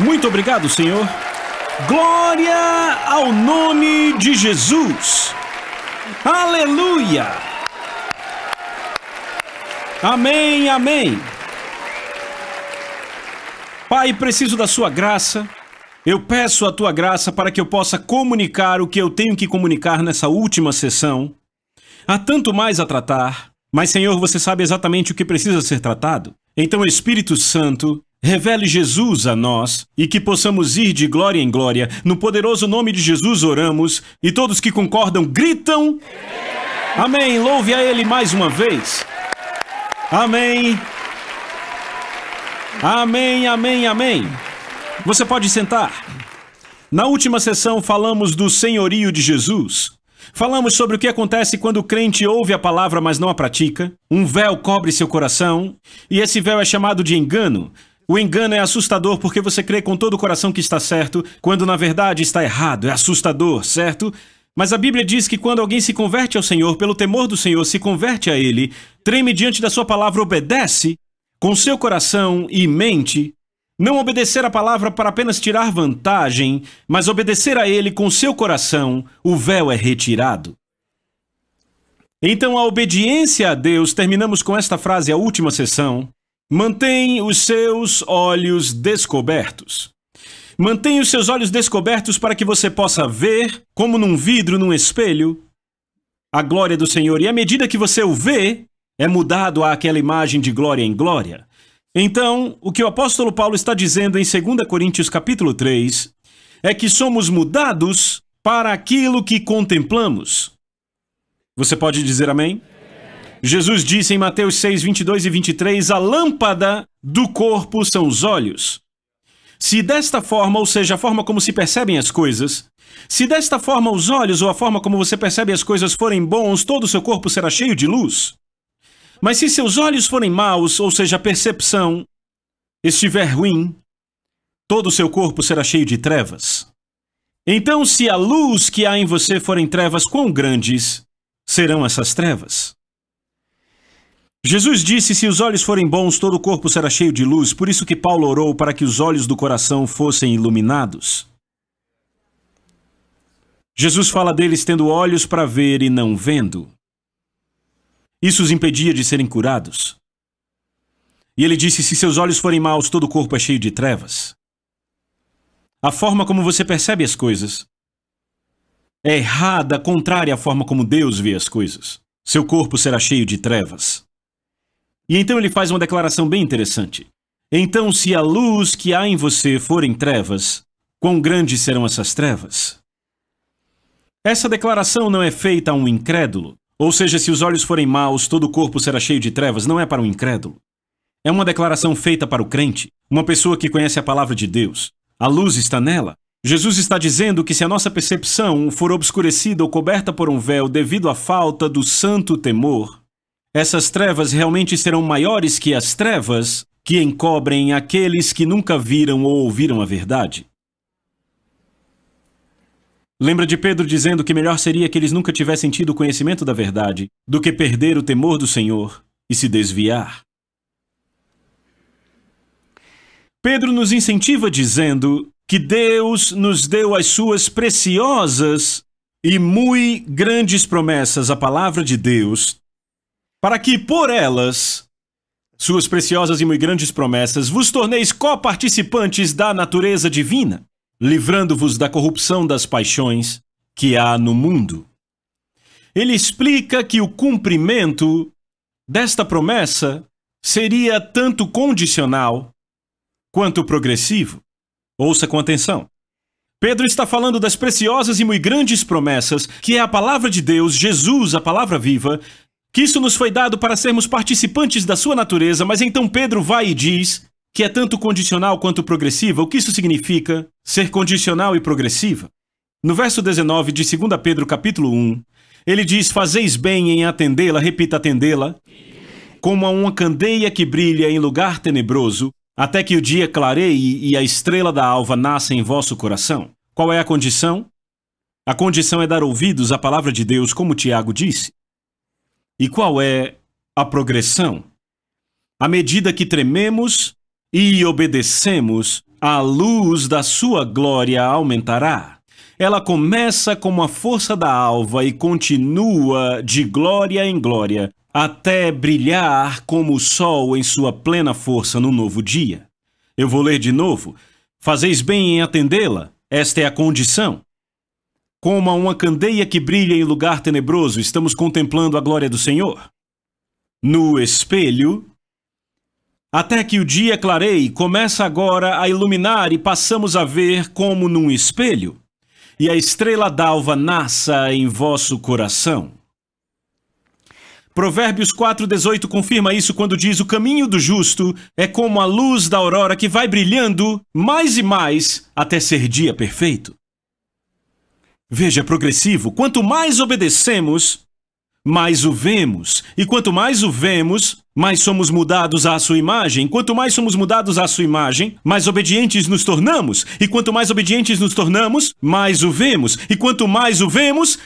Muito obrigado, Senhor. Glória ao nome de Jesus. Aleluia. Amém, amém. Pai, preciso da sua graça. Eu peço a tua graça para que eu possa comunicar o que eu tenho que comunicar nessa última sessão. Há tanto mais a tratar, mas, Senhor, você sabe exatamente o que precisa ser tratado. Então, Espírito Santo, revele Jesus a nós e que possamos ir de glória em glória. No poderoso nome de Jesus oramos e todos que concordam gritam. Amém. Louve a Ele mais uma vez. Amém. Amém, amém, amém. Você pode sentar. Na última sessão falamos do senhorio de Jesus. Falamos sobre o que acontece quando o crente ouve a palavra, mas não a pratica. Um véu cobre seu coração, e esse véu é chamado de engano. O engano é assustador porque você crê com todo o coração que está certo, quando na verdade está errado. É assustador, certo? Mas a Bíblia diz que quando alguém se converte ao Senhor, pelo temor do Senhor, se converte a Ele, treme diante da sua palavra, obedece com seu coração e mente. Não obedecer a palavra para apenas tirar vantagem, mas obedecer a Ele com seu coração, o véu é retirado. Então, a obediência a Deus, terminamos com esta frase, a última sessão, mantém os seus olhos descobertos. Mantenha os seus olhos descobertos para que você possa ver, como num vidro, num espelho, a glória do Senhor. E à medida que você o vê, é mudado àquela imagem de glória em glória. Então, o que o apóstolo Paulo está dizendo em 2 Coríntios capítulo 3 é que somos mudados para aquilo que contemplamos. Você pode dizer amém? Jesus disse em Mateus 6, 22 e 23, a lâmpada do corpo são os olhos. Se desta forma, ou seja, a forma como se percebem as coisas, se desta forma os olhos ou a forma como você percebe as coisas forem bons, todo o seu corpo será cheio de luz. Mas se seus olhos forem maus, ou seja, a percepção estiver ruim, todo o seu corpo será cheio de trevas. Então, se a luz que há em você forem trevas, quão grandes serão essas trevas? Jesus disse, se os olhos forem bons, todo o corpo será cheio de luz, por isso que Paulo orou para que os olhos do coração fossem iluminados. Jesus fala deles tendo olhos para ver e não vendo. Isso os impedia de serem curados. E ele disse, se seus olhos forem maus, todo o corpo é cheio de trevas. A forma como você percebe as coisas é errada, contrária à forma como Deus vê as coisas. Seu corpo será cheio de trevas. E então ele faz uma declaração bem interessante. Então, se a luz que há em você forem trevas, quão grandes serão essas trevas? Essa declaração não é feita a um incrédulo. Ou seja, se os olhos forem maus, todo o corpo será cheio de trevas, não é para um incrédulo. É uma declaração feita para o crente, uma pessoa que conhece a palavra de Deus. A luz está nela. Jesus está dizendo que se a nossa percepção for obscurecida ou coberta por um véu devido à falta do santo temor, essas trevas realmente serão maiores que as trevas que encobrem aqueles que nunca viram ou ouviram a verdade. Lembra de Pedro dizendo que melhor seria que eles nunca tivessem tido o conhecimento da verdade do que perder o temor do Senhor e se desviar. Pedro nos incentiva dizendo que Deus nos deu as suas preciosas e muito grandes promessas, a palavra de Deus, para que por elas, suas preciosas e muito grandes promessas, vos torneis coparticipantes da natureza divina, livrando-vos da corrupção das paixões que há no mundo. Ele explica que o cumprimento desta promessa seria tanto condicional quanto progressivo. Ouça com atenção. Pedro está falando das preciosas e muito grandes promessas, que é a palavra de Deus, Jesus, a palavra viva, que isso nos foi dado para sermos participantes da sua natureza, mas então Pedro vai e diz que é tanto condicional quanto progressiva. O que isso significa, ser condicional e progressiva? No verso 19 de 2 Pedro capítulo 1, ele diz, fazeis bem em atendê-la, repita, atendê-la, como a uma candeia que brilha em lugar tenebroso, até que o dia clareie e a estrela da alva nasça em vosso coração. Qual é a condição? A condição é dar ouvidos à palavra de Deus, como Tiago disse. E qual é a progressão? À medida que trememos e obedecemos a luz da sua glória aumentará. Ela começa como a força da alva e continua de glória em glória, até brilhar como o sol em sua plena força no novo dia. Eu vou ler de novo. Fazeis bem em atendê-la. Esta é a condição. Como a uma candeia que brilha em lugar tenebroso, estamos contemplando a glória do Senhor. No espelho, até que o dia clareie, começa agora a iluminar e passamos a ver como num espelho, e a estrela d'alva nasça em vosso coração. Provérbios 4,18 confirma isso quando diz: o caminho do justo é como a luz da aurora que vai brilhando mais e mais até ser dia perfeito. Veja, é progressivo. Quanto mais obedecemos, mais o vemos. E quanto mais o vemos, mais somos mudados à sua imagem. Quanto mais somos mudados à sua imagem, mais obedientes nos tornamos. E quanto mais obedientes nos tornamos, mais o vemos. E quanto mais o vemos,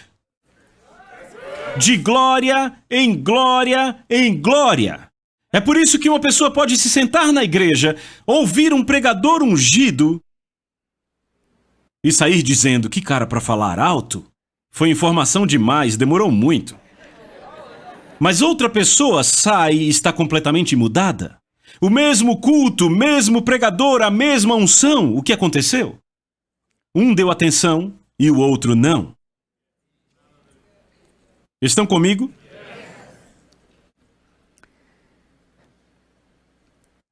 de glória em glória em glória. É por isso que uma pessoa pode se sentar na igreja, ouvir um pregador ungido e sair dizendo: que cara para falar alto. Foi informação demais, demorou muito. Mas outra pessoa sai e está completamente mudada. O mesmo culto, o mesmo pregador, a mesma unção. O que aconteceu? Um deu atenção e o outro não. Estão comigo?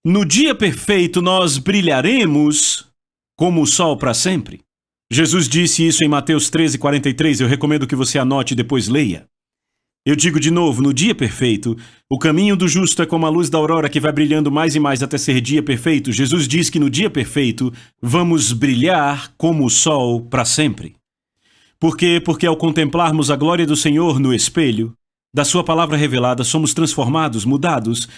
No dia perfeito nós brilharemos como o sol para sempre. Jesus disse isso em Mateus 13:43. Eu recomendo que você anote e depois leia. Eu digo de novo, no dia perfeito, o caminho do justo é como a luz da aurora que vai brilhando mais e mais até ser dia perfeito. Jesus diz que no dia perfeito vamos brilhar como o sol para sempre. Por quê? Porque ao contemplarmos a glória do Senhor no espelho, da sua palavra revelada, somos transformados, mudados,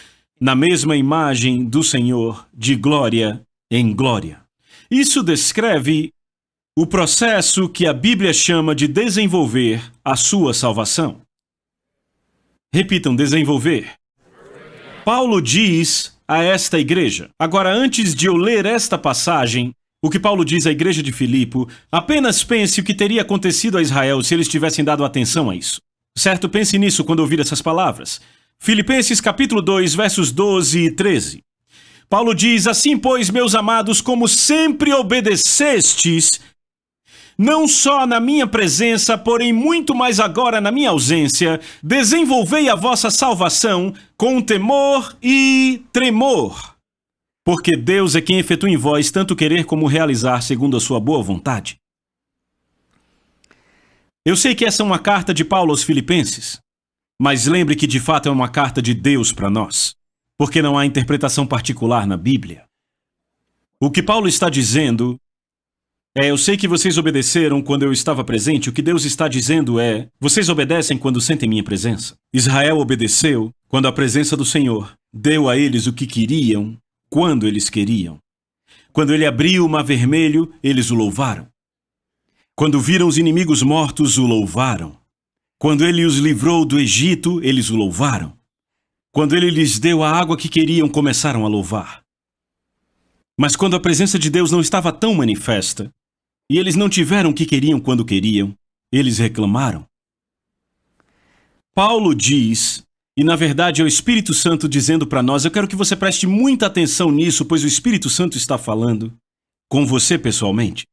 na mesma imagem do Senhor, de glória em glória. Isso descreve o processo que a Bíblia chama de desenvolver a sua salvação. Repitam: desenvolver. Paulo diz a esta igreja. Agora, antes de eu ler esta passagem, o que Paulo diz à igreja de Filipe, apenas pense o que teria acontecido a Israel se eles tivessem dado atenção a isso. Certo? Pense nisso quando ouvir essas palavras. Filipenses capítulo 2, versos 12 e 13. Paulo diz: assim, pois, meus amados, como sempre obedecestes, não só na minha presença, porém muito mais agora na minha ausência, desenvolvei a vossa salvação com temor e tremor. Porque Deus é quem efetua em vós tanto querer como realizar segundo a sua boa vontade. Eu sei que essa é uma carta de Paulo aos Filipenses, mas lembre que de fato é uma carta de Deus para nós, porque não há interpretação particular na Bíblia. O que Paulo está dizendo eu sei que vocês obedeceram quando eu estava presente. O que Deus está dizendo é: vocês obedecem quando sentem minha presença. Israel obedeceu quando a presença do Senhor deu a eles o que queriam, quando eles queriam. Quando ele abriu o mar vermelho, eles o louvaram. Quando viram os inimigos mortos, o louvaram. Quando ele os livrou do Egito, eles o louvaram. Quando ele lhes deu a água que queriam, começaram a louvar. Mas quando a presença de Deus não estava tão manifesta, e eles não tiveram o que queriam quando queriam, eles reclamaram. Paulo diz, e na verdade é o Espírito Santo dizendo para nós, eu quero que você preste muita atenção nisso, pois o Espírito Santo está falando com você pessoalmente.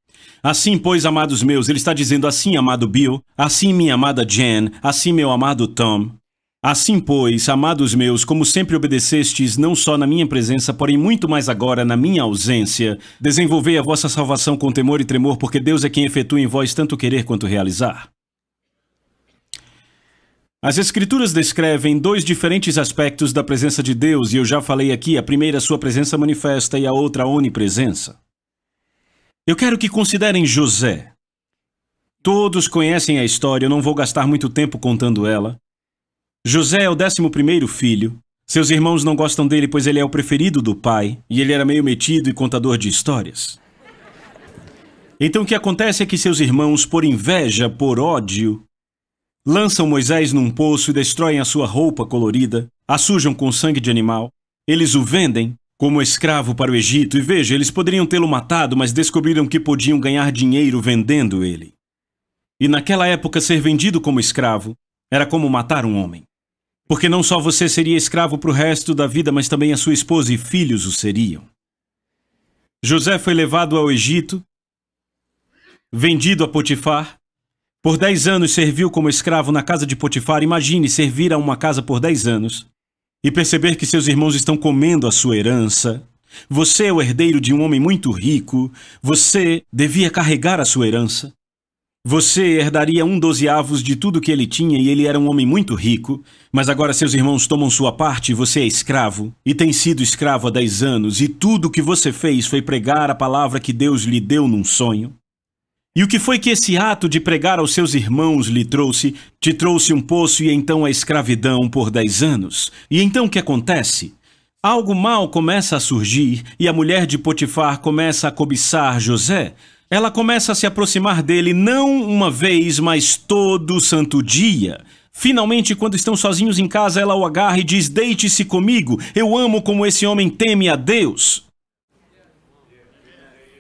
Assim, pois, amados meus, ele está dizendo: assim, amado Bill, assim, minha amada Jen, assim, meu amado Tom. Assim, pois, amados meus, como sempre obedecestes, não só na minha presença, porém muito mais agora na minha ausência, desenvolvei a vossa salvação com temor e tremor, porque Deus é quem efetua em vós tanto querer quanto realizar. As Escrituras descrevem dois diferentes aspectos da presença de Deus, e eu já falei aqui: a primeira, sua presença manifesta, e a outra, a onipresença. Eu quero que considerem José. Todos conhecem a história, eu não vou gastar muito tempo contando ela. José é o 11º filho. Seus irmãos não gostam dele, pois ele é o preferido do pai, e ele era meio metido e contador de histórias. Então o que acontece é que seus irmãos, por inveja, por ódio, lançam Moisés num poço e destroem a sua roupa colorida, a sujam com sangue de animal. Eles o vendem como escravo para o Egito, e veja, eles poderiam tê-lo matado, mas descobriram que podiam ganhar dinheiro vendendo ele. E naquela época, ser vendido como escravo era como matar um homem. Porque não só você seria escravo para o resto da vida, mas também a sua esposa e filhos o seriam. José foi levado ao Egito, vendido a Potifar. Por 10 anos serviu como escravo na casa de Potifar. Imagine servir a uma casa por 10 anos e perceber que seus irmãos estão comendo a sua herança. Você é o herdeiro de um homem muito rico. Você devia carregar a sua herança. Você herdaria 1/12 de tudo que ele tinha e ele era um homem muito rico. Mas agora seus irmãos tomam sua parte e você é escravo. E tem sido escravo há 10 anos. E tudo o que você fez foi pregar a palavra que Deus lhe deu num sonho. E o que foi que esse ato de pregar aos seus irmãos lhe trouxe? Te trouxe um poço e então a escravidão por 10 anos. E então o que acontece? Algo mal começa a surgir e a mulher de Potifar começa a cobiçar José. Ela começa a se aproximar dele não uma vez, mas todo santo dia. Finalmente, quando estão sozinhos em casa, ela o agarra e diz: "Deite-se comigo, eu amo como esse homem teme a Deus."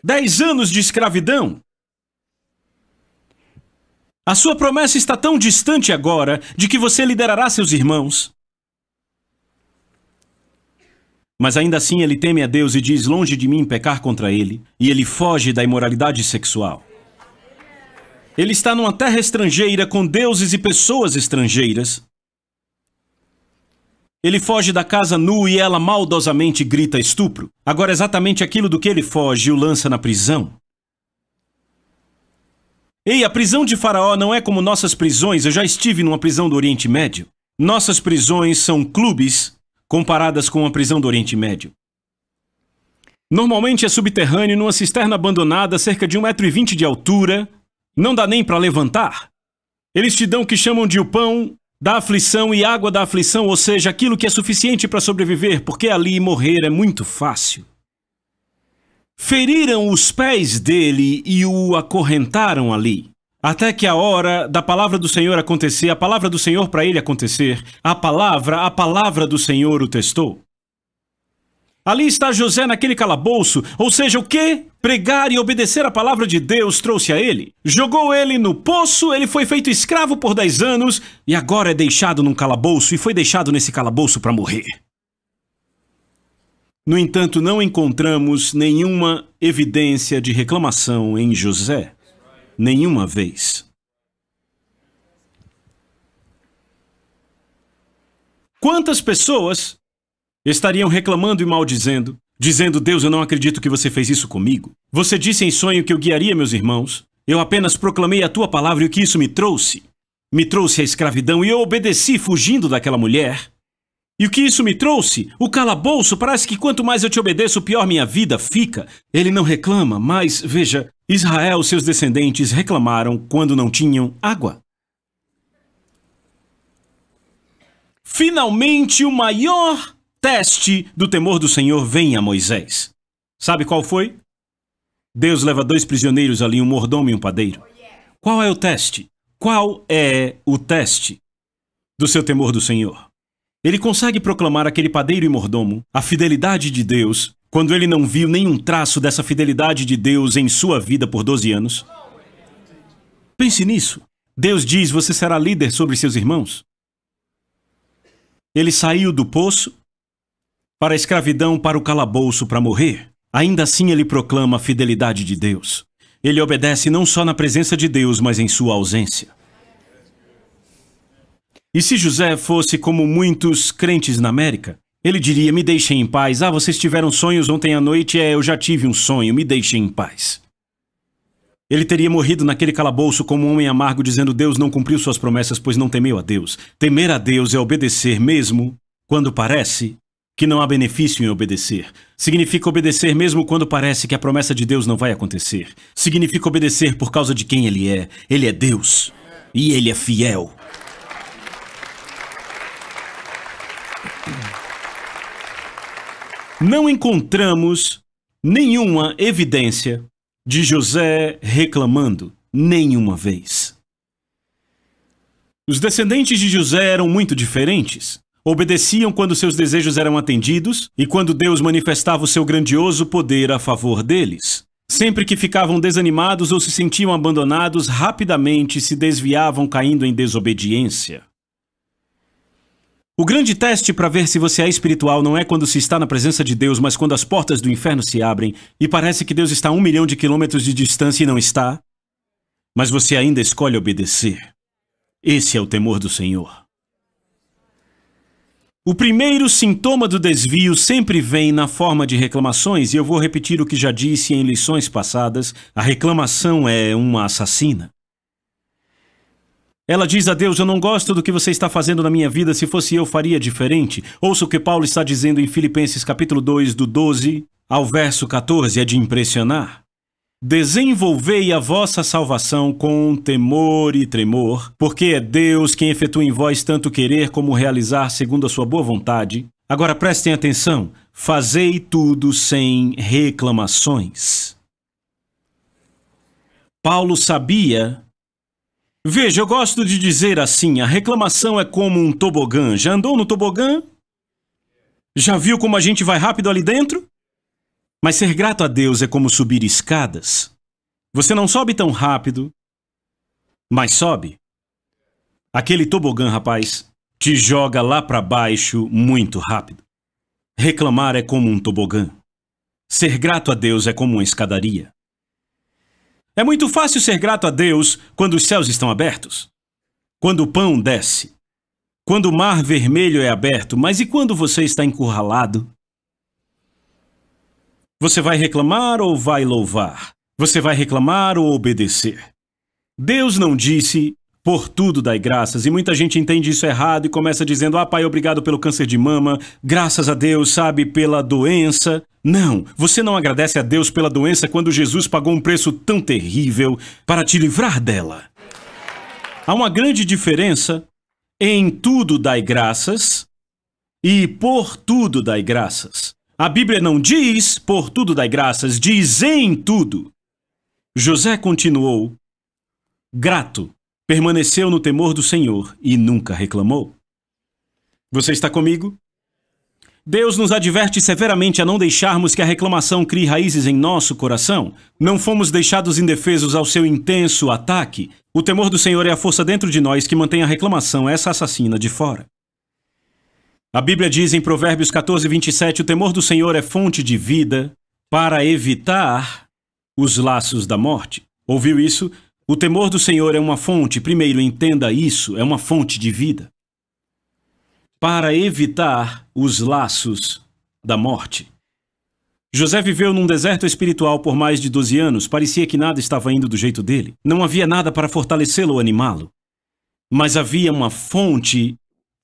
10 anos de escravidão. A sua promessa está tão distante agora de que você liderará seus irmãos. Mas ainda assim ele teme a Deus e diz: "Longe de mim pecar contra ele." E ele foge da imoralidade sexual. Ele está numa terra estrangeira com deuses e pessoas estrangeiras. Ele foge da casa nu e ela maldosamente grita estupro. Agora exatamente aquilo do que ele foge o lança na prisão. Ei, a prisão de Faraó não é como nossas prisões. Eu já estive numa prisão do Oriente Médio. Nossas prisões são clubes comparadas com a prisão do Oriente Médio. Normalmente é subterrâneo, numa cisterna abandonada, cerca de 1,20 m de altura. Não dá nem para levantar. Eles te dão o que chamam de o pão da aflição e água da aflição, ou seja, aquilo que é suficiente para sobreviver, porque ali morrer é muito fácil. Feriram os pés dele e o acorrentaram ali, até que a hora da palavra do Senhor acontecer, a palavra do Senhor para ele acontecer, a palavra do Senhor o testou. Ali está José naquele calabouço, ou seja, o que? Pregar e obedecer a palavra de Deus trouxe a ele. Jogou ele no poço, ele foi feito escravo por 10 anos e agora é deixado num calabouço e foi deixado nesse calabouço para morrer. No entanto, não encontramos nenhuma evidência de reclamação em José. Nenhuma vez. Quantas pessoas estariam reclamando e maldizendo, dizendo: "Deus, eu não acredito que você fez isso comigo. Você disse em sonho que eu guiaria meus irmãos. Eu apenas proclamei a tua palavra e o que isso me trouxe? Me trouxe a escravidão e eu obedeci fugindo daquela mulher. E o que isso me trouxe? O calabouço. Parece que quanto mais eu te obedeço, pior minha vida fica." Ele não reclama, mas, veja, Israel, seus descendentes, reclamaram quando não tinham água. Finalmente, o maior teste do temor do Senhor vem a Moisés. Sabe qual foi? Deus leva 2 prisioneiros ali, um mordomo e um padeiro. Qual é o teste? Qual é o teste do seu temor do Senhor? Ele consegue proclamar aquele padeiro e mordomo a fidelidade de Deus quando ele não viu nenhum traço dessa fidelidade de Deus em sua vida por 12 anos? Pense nisso. Deus diz: "Você será líder sobre seus irmãos." Ele saiu do poço para a escravidão, para o calabouço, para morrer. Ainda assim ele proclama a fidelidade de Deus. Ele obedece não só na presença de Deus, mas em sua ausência. E se José fosse como muitos crentes na América, ele diria: "Me deixem em paz. Ah, vocês tiveram sonhos ontem à noite? Eu já tive um sonho. Me deixem em paz." Ele teria morrido naquele calabouço como um homem amargo, dizendo: "Deus não cumpriu suas promessas, pois não temeu a Deus." Temer a Deus é obedecer mesmo quando parece que não há benefício em obedecer. Significa obedecer mesmo quando parece que a promessa de Deus não vai acontecer. Significa obedecer por causa de quem Ele é. Ele é Deus. E Ele é fiel. Não encontramos nenhuma evidência de José reclamando, nenhuma vez. Os descendentes de José eram muito diferentes. Obedeciam quando seus desejos eram atendidos e quando Deus manifestava o seu grandioso poder a favor deles. Sempre que ficavam desanimados ou se sentiam abandonados, rapidamente se desviavam caindo em desobediência. O grande teste para ver se você é espiritual não é quando se está na presença de Deus, mas quando as portas do inferno se abrem e parece que Deus está a 1 milhão de quilômetros de distância e não está, mas você ainda escolhe obedecer. Esse é o temor do Senhor. O primeiro sintoma do desvio sempre vem na forma de reclamações, e eu vou repetir o que já disse em lições passadas: a reclamação é uma assassina. Ela diz a Deus: eu não gosto do que você está fazendo na minha vida, se fosse eu faria diferente. Ouça o que Paulo está dizendo em Filipenses capítulo 2, do 12 ao verso 14, é de impressionar. Desenvolvei a vossa salvação com temor e tremor, porque é Deus quem efetua em vós tanto querer como realizar segundo a sua boa vontade. Agora prestem atenção, fazei tudo sem reclamações. Paulo sabia. Veja, eu gosto de dizer assim, a reclamação é como um tobogã. Já andou no tobogã? Já viu como a gente vai rápido ali dentro? Mas ser grato a Deus é como subir escadas. Você não sobe tão rápido, mas sobe. Aquele tobogã, rapaz, te joga lá para baixo muito rápido. Reclamar é como um tobogã. Ser grato a Deus é como uma escadaria. É muito fácil ser grato a Deus quando os céus estão abertos, quando o pão desce, quando o mar vermelho é aberto, mas e quando você está encurralado? Você vai reclamar ou vai louvar? Você vai reclamar ou obedecer? Deus não disse, por tudo dai graças, e muita gente entende isso errado e começa dizendo, pai, obrigado pelo câncer de mama, graças a Deus, sabe, pela doença. Não, você não agradece a Deus pela doença quando Jesus pagou um preço tão terrível para te livrar dela. Há uma grande diferença em tudo dai graças e por tudo dai graças. A Bíblia não diz, por tudo dai graças, diz em tudo. José continuou, grato, permaneceu no temor do Senhor e nunca reclamou. Você está comigo? Deus nos adverte severamente a não deixarmos que a reclamação crie raízes em nosso coração. Não fomos deixados indefesos ao seu intenso ataque. O temor do Senhor é a força dentro de nós que mantém a reclamação, essa assassina, de fora. A Bíblia diz em Provérbios 14, 27, o temor do Senhor é fonte de vida para evitar os laços da morte. Ouviu isso? O temor do Senhor é uma fonte, primeiro entenda isso, é uma fonte de vida. Para evitar os laços da morte. José viveu num deserto espiritual por mais de 12 anos, parecia que nada estava indo do jeito dele. Não havia nada para fortalecê-lo ou animá-lo. Mas havia uma fonte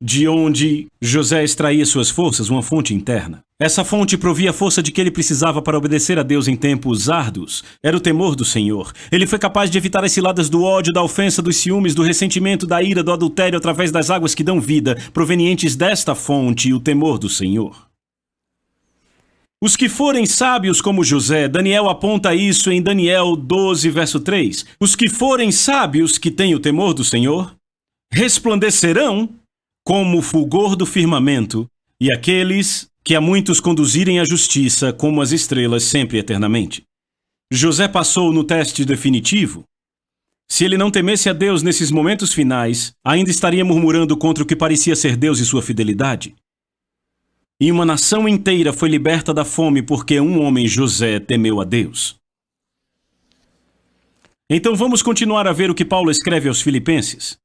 de onde José extraía suas forças, uma fonte interna. Essa fonte provia a força de que ele precisava para obedecer a Deus em tempos árduos. Era o temor do Senhor. Ele foi capaz de evitar as ciladas do ódio, da ofensa, dos ciúmes, do ressentimento, da ira, do adultério através das águas que dão vida, provenientes desta fonte, o temor do Senhor. Os que forem sábios como José, Daniel aponta isso em Daniel 12, verso 3. Os que forem sábios que têm o temor do Senhor, resplandecerão como o fulgor do firmamento, e aqueles que a muitos conduzirem à justiça como as estrelas sempre eternamente. José passou no teste definitivo. Se ele não temesse a Deus nesses momentos finais, ainda estaria murmurando contra o que parecia ser Deus e sua fidelidade. E uma nação inteira foi liberta da fome porque um homem, José, temeu a Deus. Então vamos continuar a ver o que Paulo escreve aos Filipenses.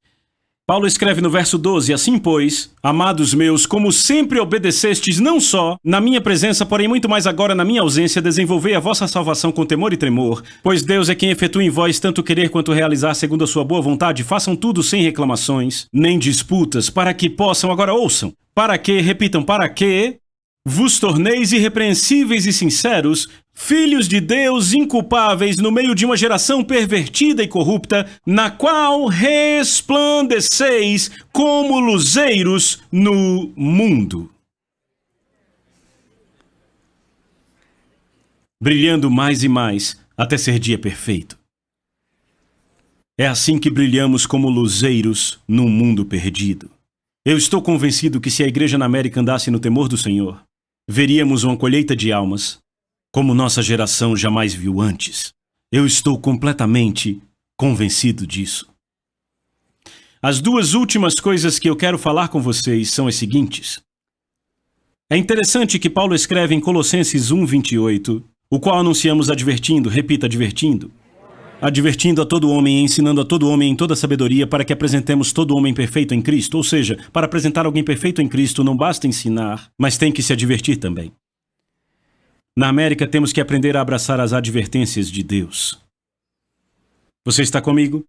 Paulo escreve no verso 12, assim pois, amados meus, como sempre obedecestes não só na minha presença, porém muito mais agora na minha ausência, desenvolvei a vossa salvação com temor e tremor, pois Deus é quem efetua em vós tanto querer quanto realizar segundo a sua boa vontade, façam tudo sem reclamações, nem disputas, para que possam, agora ouçam, para que, repitam, para que vos torneis irrepreensíveis e sinceros, filhos de Deus inculpáveis no meio de uma geração pervertida e corrupta, na qual resplandeceis como luzeiros no mundo. Brilhando mais e mais até ser dia perfeito. É assim que brilhamos como luzeiros num mundo perdido. Eu estou convencido que se a igreja na América andasse no temor do Senhor, veríamos uma colheita de almas como nossa geração jamais viu antes. Eu estou completamente convencido disso. As duas últimas coisas que eu quero falar com vocês são as seguintes. É interessante que Paulo escreve em Colossenses 1:28, o qual anunciamos advertindo, repita, advertindo a todo homem e ensinando a todo homem em toda sabedoria para que apresentemos todo homem perfeito em Cristo. Ou seja, para apresentar alguém perfeito em Cristo não basta ensinar, mas tem que se advertir também. Na América temos que aprender a abraçar as advertências de Deus. Você está comigo?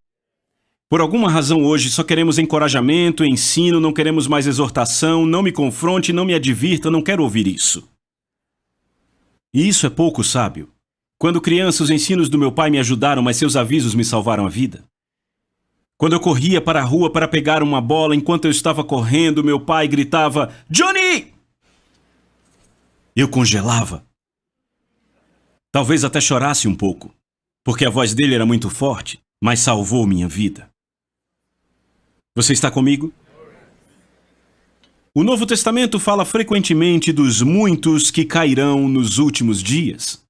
Por alguma razão hoje só queremos encorajamento, ensino, não queremos mais exortação, não me confronte, não me advirta, não quero ouvir isso. E isso é pouco sábio. Quando criança, os ensinos do meu pai me ajudaram, mas seus avisos me salvaram a vida. Quando eu corria para a rua para pegar uma bola, enquanto eu estava correndo, meu pai gritava, "Johnny!" Eu congelava. Talvez até chorasse um pouco, porque a voz dele era muito forte, mas salvou minha vida. Você está comigo? O Novo Testamento fala frequentemente dos muitos que cairão nos últimos dias.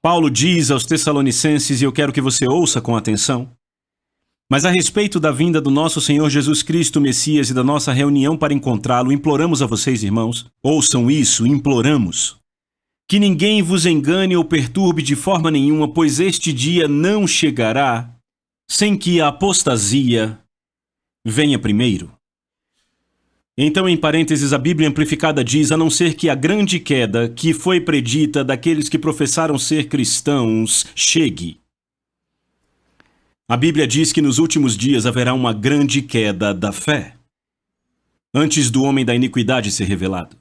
Paulo diz aos Tessalonicenses, e eu quero que você ouça com atenção, mas a respeito da vinda do nosso Senhor Jesus Cristo, Messias, e da nossa reunião para encontrá-lo, imploramos a vocês, irmãos, ouçam isso, imploramos, que ninguém vos engane ou perturbe de forma nenhuma, pois este dia não chegará sem que a apostasia venha primeiro. Então, em parênteses, a Bíblia Amplificada diz, a não ser que a grande queda que foi predita daqueles que professaram ser cristãos chegue. A Bíblia diz que nos últimos dias haverá uma grande queda da fé, antes do homem da iniquidade ser revelado.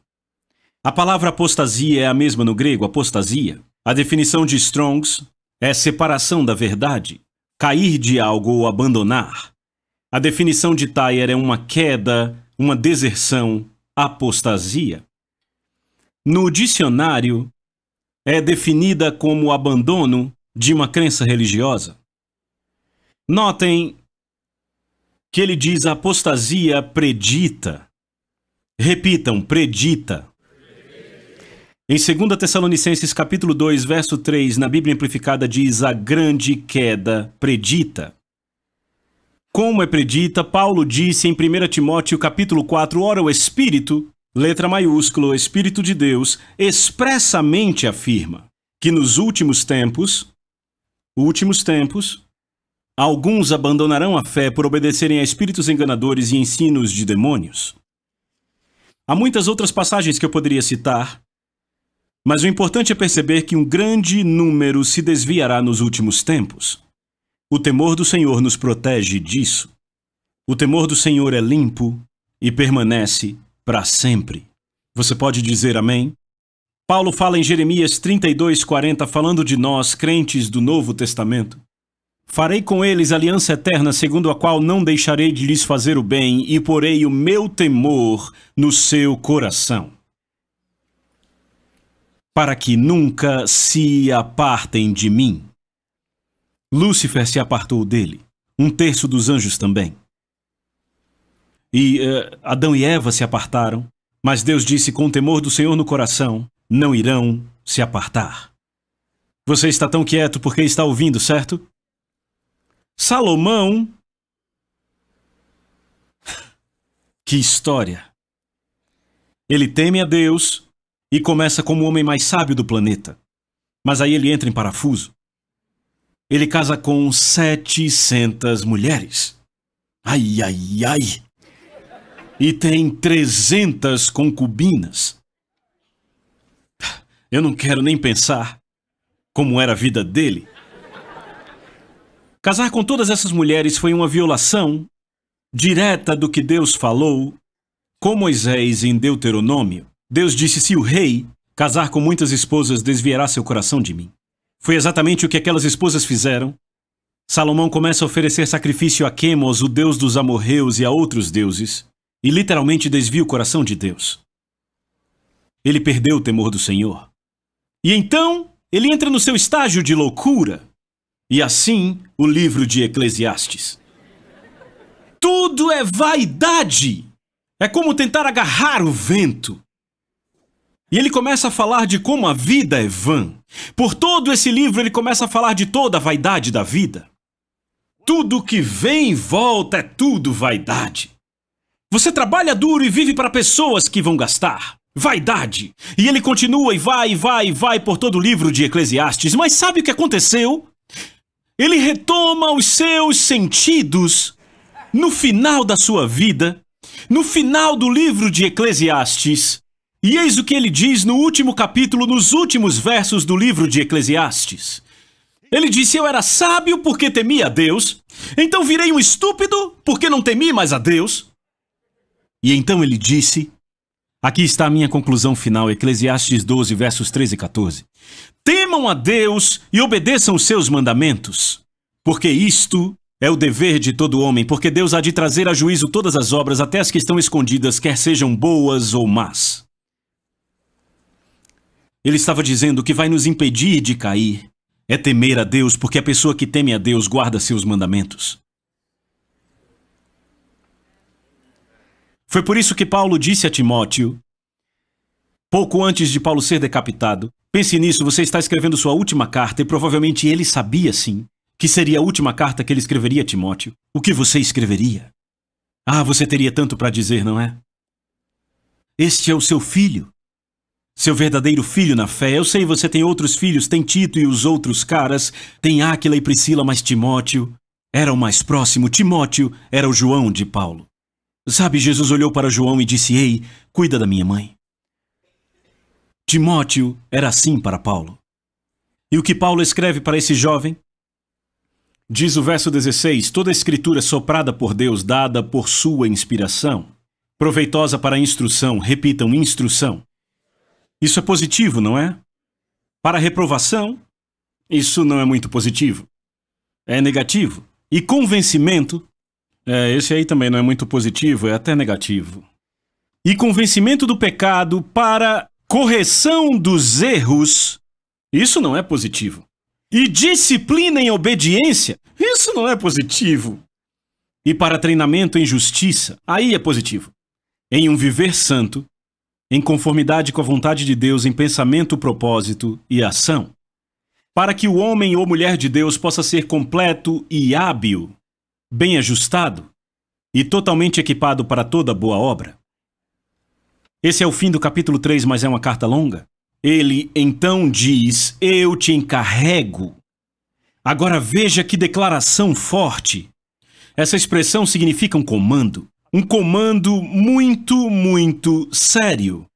A palavra apostasia é a mesma no grego, apostasia. A definição de Strong's é separação da verdade, cair de algo ou abandonar. A definição de Thayer é uma queda, uma deserção, apostasia. No dicionário, é definida como o abandono de uma crença religiosa. Notem que ele diz apostasia predita. Repitam, predita. Em 2 Tessalonicenses capítulo 2, verso 3, na Bíblia Amplificada diz a grande queda predita. Como é predita, Paulo disse em 1 Timóteo capítulo 4, ora o Espírito, letra maiúscula, o Espírito de Deus, expressamente afirma que nos últimos tempos, alguns abandonarão a fé por obedecerem a espíritos enganadores e ensinos de demônios. Há muitas outras passagens que eu poderia citar, mas o importante é perceber que um grande número se desviará nos últimos tempos. O temor do Senhor nos protege disso. O temor do Senhor é limpo e permanece para sempre. Você pode dizer amém? Paulo fala em Jeremias 32:40, falando de nós, crentes do Novo Testamento. Farei com eles aliança eterna, segundo a qual não deixarei de lhes fazer o bem, e porei o meu temor no seu coração, para que nunca se apartem de mim. Lúcifer se apartou dele, um terço dos anjos também. E Adão e Eva se apartaram, mas Deus disse, com o temor do Senhor no coração, não irão se apartar. Você está tão quieto porque está ouvindo, certo? Salomão... Que história! Ele teme a Deus e começa como o homem mais sábio do planeta. Mas aí ele entra em parafuso. Ele casa com 700 mulheres. Ai, ai, ai. E tem 300 concubinas. Eu não quero nem pensar como era a vida dele. Casar com todas essas mulheres foi uma violação direta do que Deus falou com Moisés em Deuteronômio. Deus disse, se o rei casar com muitas esposas, desviará seu coração de mim. Foi exatamente o que aquelas esposas fizeram. Salomão começa a oferecer sacrifício a Quemos, o deus dos amorreus, e a outros deuses, e literalmente desvia o coração de Deus. Ele perdeu o temor do Senhor. E então, ele entra no seu estágio de loucura. E assim, o livro de Eclesiastes. Tudo é vaidade! É como tentar agarrar o vento. E ele começa a falar de como a vida é vã. Por todo esse livro ele começa a falar de toda a vaidade da vida. Tudo que vem e volta é tudo vaidade. Você trabalha duro e vive para pessoas que vão gastar. Vaidade. E ele continua e vai por todo o livro de Eclesiastes. Mas sabe o que aconteceu? Ele retoma os seus sentidos no final da sua vida, no final do livro de Eclesiastes. E eis o que ele diz no último capítulo, nos últimos versos do livro de Eclesiastes. Ele disse: eu era sábio porque temia a Deus, então virei um estúpido porque não temi mais a Deus. E então ele disse, aqui está a minha conclusão final, Eclesiastes 12, versos 13 e 14. Temam a Deus e obedeçam os seus mandamentos, porque isto é o dever de todo homem, porque Deus há de trazer a juízo todas as obras, até as que estão escondidas, quer sejam boas ou más. Ele estava dizendo que vai nos impedir de cair é temer a Deus, porque a pessoa que teme a Deus guarda seus mandamentos. Foi por isso que Paulo disse a Timóteo, pouco antes de Paulo ser decapitado, pense nisso, você está escrevendo sua última carta e provavelmente ele sabia sim que seria a última carta que ele escreveria a Timóteo. O que você escreveria? Ah, você teria tanto para dizer, não é? Este é o seu filho. Seu verdadeiro filho na fé. Eu sei, você tem outros filhos, tem Tito e os outros caras, tem Áquila e Priscila, mas Timóteo era o mais próximo. Timóteo era o João de Paulo. Sabe, Jesus olhou para João e disse: ei, cuida da minha mãe. Timóteo era assim para Paulo. E o que Paulo escreve para esse jovem? Diz o verso 16, toda a escritura soprada por Deus, dada por sua inspiração, proveitosa para a instrução, repitam, instrução. Isso é positivo, não é? Para a reprovação, isso não é muito positivo. É negativo. E convencimento, esse aí também não é muito positivo, é até negativo. E convencimento do pecado para correção dos erros, isso não é positivo. E disciplina em obediência, isso não é positivo. E para treinamento em justiça, aí é positivo. Em um viver santo, em conformidade com a vontade de Deus, em pensamento, propósito e ação, para que o homem ou mulher de Deus possa ser completo e hábil, bem ajustado e totalmente equipado para toda boa obra. Esse é o fim do capítulo 3, mas é uma carta longa. Ele então diz: eu te encarrego. Agora veja que declaração forte. Essa expressão significa um comando. Um comando muito, muito sério.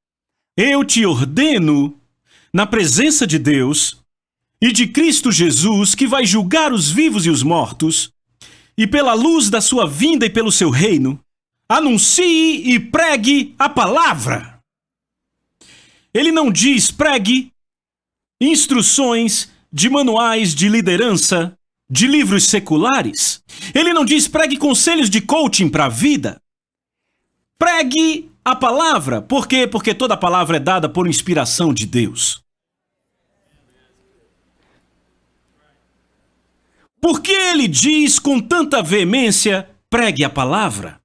Eu te ordeno, na presença de Deus e de Cristo Jesus, que vai julgar os vivos e os mortos, e pela luz da sua vinda e pelo seu reino, anuncie e pregue a palavra. Ele não diz pregue instruções de manuais de liderança, de livros seculares. Ele não diz pregue conselhos de coaching para a vida. Pregue a palavra. Por quê? Porque toda a palavra é dada por inspiração de Deus. Por que ele diz com tanta veemência, pregue a palavra?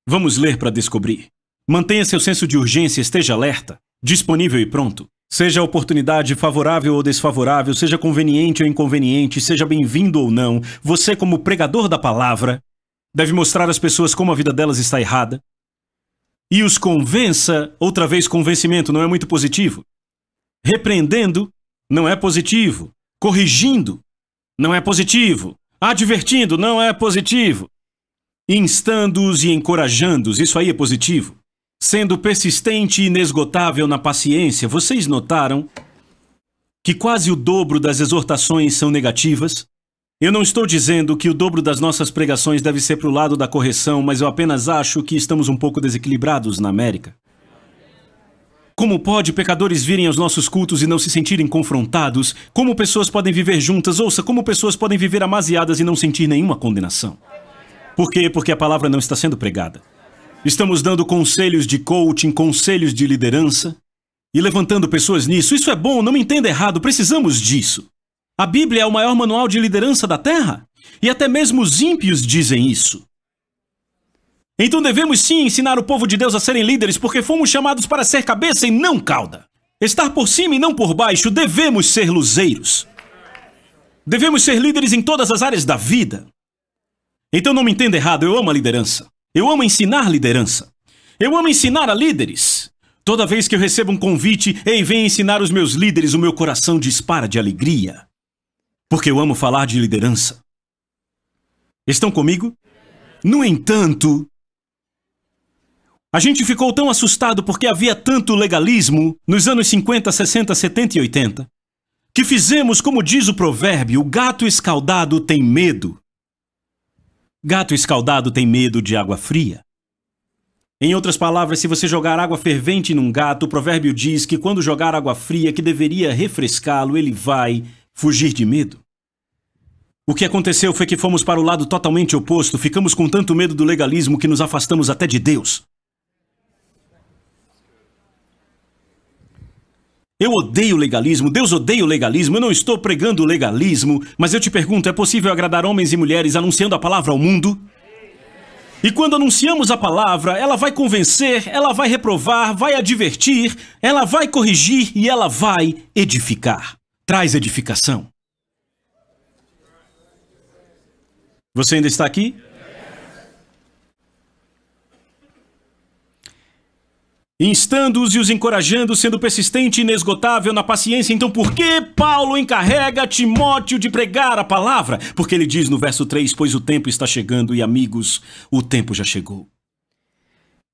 Vamos ler para descobrir. Mantenha seu senso de urgência, esteja alerta, disponível e pronto. Seja a oportunidade favorável ou desfavorável, seja conveniente ou inconveniente, seja bem-vindo ou não, você, como pregador da palavra, deve mostrar às pessoas como a vida delas está errada. E os convença, outra vez convencimento não é muito positivo. Repreendendo, não é positivo. Corrigindo, não é positivo. Advertindo, não é positivo. Instando-os e encorajando-os, isso aí é positivo. Sendo persistente e inesgotável na paciência, vocês notaram que quase o dobro das exortações são negativas? Eu não estou dizendo que o dobro das nossas pregações deve ser para o lado da correção, mas eu apenas acho que estamos um pouco desequilibrados na América. Como pode pecadores virem aos nossos cultos e não se sentirem confrontados? Como pessoas podem viver juntas? Ouça, como pessoas podem viver amaziadas e não sentir nenhuma condenação? Por quê? Porque a palavra não está sendo pregada. Estamos dando conselhos de coaching, conselhos de liderança e levantando pessoas nisso. Isso é bom, não me entenda errado, precisamos disso. A Bíblia é o maior manual de liderança da Terra. E até mesmo os ímpios dizem isso. Então devemos sim ensinar o povo de Deus a serem líderes, porque fomos chamados para ser cabeça e não cauda. Estar por cima e não por baixo, devemos ser luzeiros. Devemos ser líderes em todas as áreas da vida. Então não me entenda errado, eu amo a liderança. Eu amo ensinar liderança. Eu amo ensinar a líderes. Toda vez que eu recebo um convite, ei, vem ensinar os meus líderes, o meu coração dispara de alegria. Porque eu amo falar de liderança. Estão comigo? No entanto, a gente ficou tão assustado porque havia tanto legalismo nos anos 50, 60, 70 e 80, que fizemos, como diz o provérbio, o gato escaldado tem medo. Gato escaldado tem medo de água fria. Em outras palavras, se você jogar água fervente num gato, o provérbio diz que quando jogar água fria que deveria refrescá-lo, ele vai fugir de medo. O que aconteceu foi que fomos para o lado totalmente oposto, ficamos com tanto medo do legalismo que nos afastamos até de Deus. Eu odeio o legalismo, Deus odeia o legalismo, eu não estou pregando o legalismo, mas eu te pergunto, é possível agradar homens e mulheres anunciando a palavra ao mundo? E quando anunciamos a palavra, ela vai convencer, ela vai reprovar, vai advertir, ela vai corrigir e ela vai edificar. Traz edificação. Você ainda está aqui? Instando-os e os encorajando, sendo persistente e inesgotável na paciência. Então por que Paulo encarrega Timóteo de pregar a palavra? Porque ele diz no verso 3, pois o tempo está chegando e amigos, o tempo já chegou.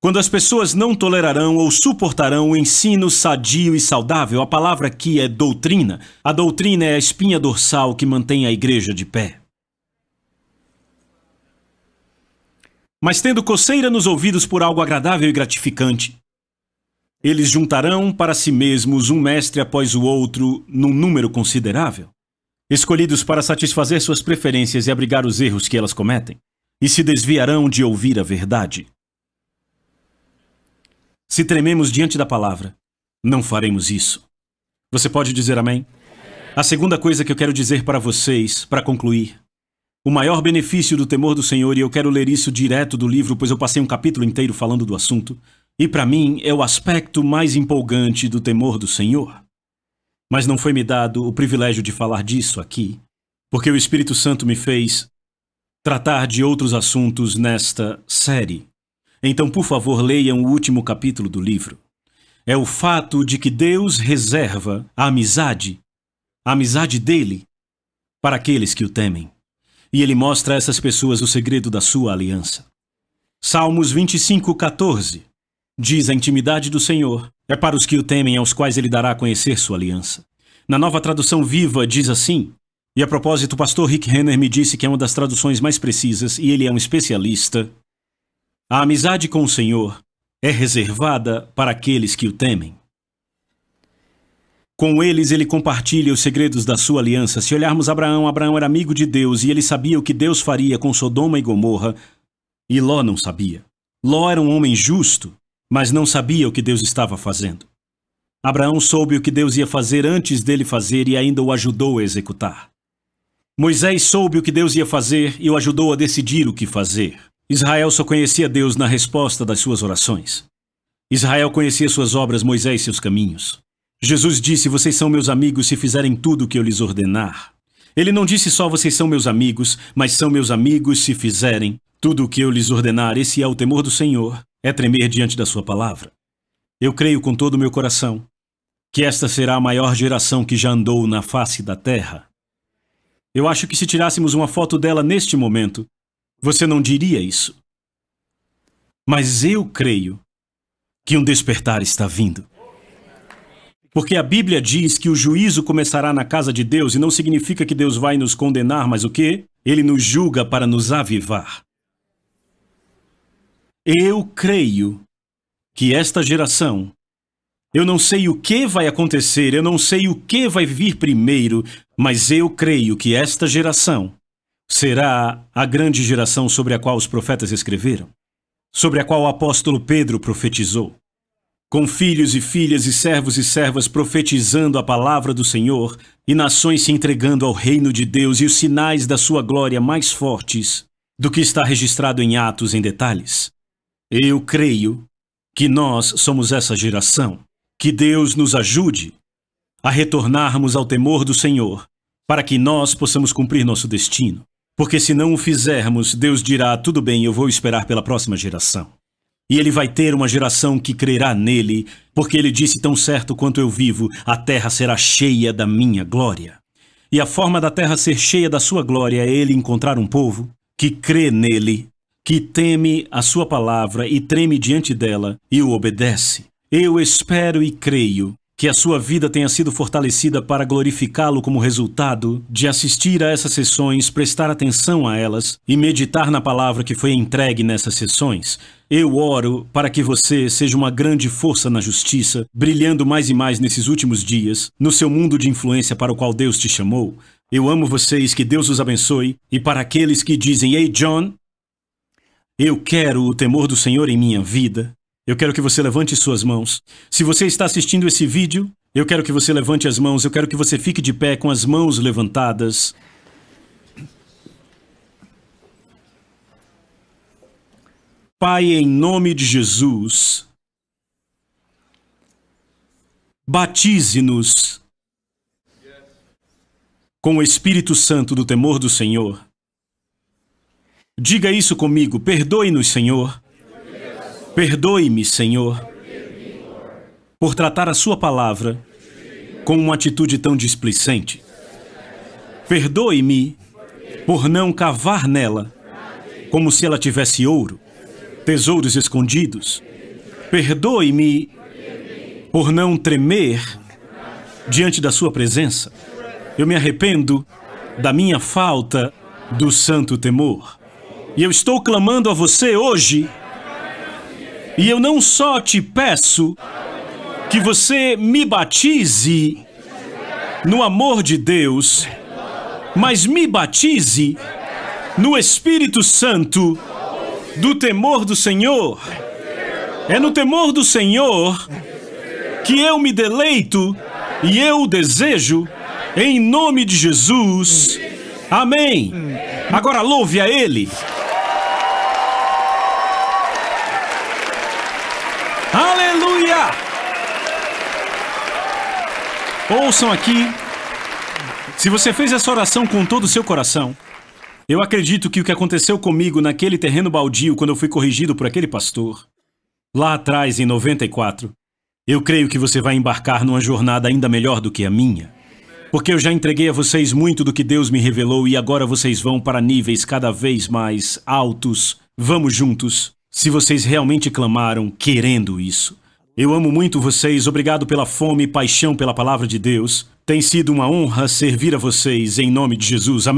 Quando as pessoas não tolerarão ou suportarão o ensino sadio e saudável, a palavra aqui é doutrina. A doutrina é a espinha dorsal que mantém a igreja de pé. Mas tendo coceira nos ouvidos por algo agradável e gratificante, eles juntarão para si mesmos um mestre após o outro num número considerável, escolhidos para satisfazer suas preferências e abrigar os erros que elas cometem, e se desviarão de ouvir a verdade. Se trememos diante da palavra, não faremos isso. Você pode dizer amém? A segunda coisa que eu quero dizer para vocês, para concluir, o maior benefício do temor do Senhor, e eu quero ler isso direto do livro, pois eu passei um capítulo inteiro falando do assunto, e para mim é o aspecto mais empolgante do temor do Senhor. Mas não foi me dado o privilégio de falar disso aqui, porque o Espírito Santo me fez tratar de outros assuntos nesta série. Então, por favor, leiam o último capítulo do livro. É o fato de que Deus reserva a amizade dele, para aqueles que o temem. E ele mostra a essas pessoas o segredo da sua aliança. Salmos 25:14 diz: a intimidade do Senhor é para os que o temem, aos quais ele dará a conhecer sua aliança. Na Nova Tradução Viva diz assim, e a propósito o pastor Rick Renner me disse que é uma das traduções mais precisas e ele é um especialista: a amizade com o Senhor é reservada para aqueles que o temem. Com eles ele compartilha os segredos da sua aliança. Se olharmos Abraão era amigo de Deus e ele sabia o que Deus faria com Sodoma e Gomorra, e Ló não sabia. Ló era um homem justo, mas não sabia o que Deus estava fazendo. Abraão soube o que Deus ia fazer antes dele fazer e ainda o ajudou a executar. Moisés soube o que Deus ia fazer e o ajudou a decidir o que fazer. Israel só conhecia Deus na resposta das suas orações. Israel conhecia suas obras, Moisés seus caminhos. Jesus disse: vocês são meus amigos se fizerem tudo o que eu lhes ordenar. Ele não disse só vocês são meus amigos, mas são meus amigos se fizerem tudo o que eu lhes ordenar. Esse é o temor do Senhor, é tremer diante da sua palavra. Eu creio com todo o meu coração que esta será a maior geração que já andou na face da terra. Eu acho que se tirássemos uma foto dela neste momento, você não diria isso. Mas eu creio que um despertar está vindo. Porque a Bíblia diz que o juízo começará na casa de Deus e não significa que Deus vai nos condenar, mas o quê? Ele nos julga para nos avivar. Eu creio que esta geração, eu não sei o que vai acontecer, eu não sei o que vai vir primeiro, mas eu creio que esta geração será a grande geração sobre a qual os profetas escreveram, sobre a qual o apóstolo Pedro profetizou. com filhos e filhas e servos e servas profetizando a palavra do Senhor, e nações se entregando ao reino de Deus e os sinais da sua glória mais fortes do que está registrado em Atos em detalhes. Eu creio que nós somos essa geração. Que Deus nos ajude a retornarmos ao temor do Senhor, para que nós possamos cumprir nosso destino. Porque se não o fizermos, Deus dirá, tudo bem, eu vou esperar pela próxima geração. E ele vai ter uma geração que crerá nele, porque ele disse tão certo quanto eu vivo, a terra será cheia da minha glória. E a forma da terra ser cheia da sua glória é ele encontrar um povo que crê nele, que teme a sua palavra e treme diante dela e o obedece. Eu espero e creio que a sua vida tenha sido fortalecida para glorificá-lo como resultado de assistir a essas sessões, prestar atenção a elas e meditar na palavra que foi entregue nessas sessões. Eu oro para que você seja uma grande força na justiça, brilhando mais e mais nesses últimos dias, no seu mundo de influência para o qual Deus te chamou. Eu amo vocês, que Deus os abençoe. E para aqueles que dizem, ei John, eu quero o temor do Senhor em minha vida, eu quero que você levante suas mãos. Se você está assistindo esse vídeo, eu quero que você levante as mãos, eu quero que você fique de pé com as mãos levantadas. Pai, em nome de Jesus, batize-nos com o Espírito Santo do temor do Senhor. Diga isso comigo, perdoe-nos, Senhor. Perdoe-me, Senhor, por tratar a sua palavra com uma atitude tão displicente. Perdoe-me por não cavar nela como se ela tivesse ouro, tesouros escondidos. Perdoe-me por não tremer diante da sua presença. Eu me arrependo da minha falta do santo temor. E eu estou clamando a você hoje. E eu não só te peço que você me batize no amor de Deus, mas me batize no Espírito Santo do temor do Senhor. É no temor do Senhor que eu me deleito e eu o desejo, em nome de Jesus. Amém. Agora louve a Ele. Aleluia! Ouçam aqui, se você fez essa oração com todo o seu coração, eu acredito que o que aconteceu comigo naquele terreno baldio quando eu fui corrigido por aquele pastor, lá atrás em 94, eu creio que você vai embarcar numa jornada ainda melhor do que a minha. Porque eu já entreguei a vocês muito do que Deus me revelou e agora vocês vão para níveis cada vez mais altos. Vamos juntos. Se vocês realmente clamaram querendo isso. Eu amo muito vocês, obrigado pela fome e paixão pela palavra de Deus. Tem sido uma honra servir a vocês em nome de Jesus. Amém.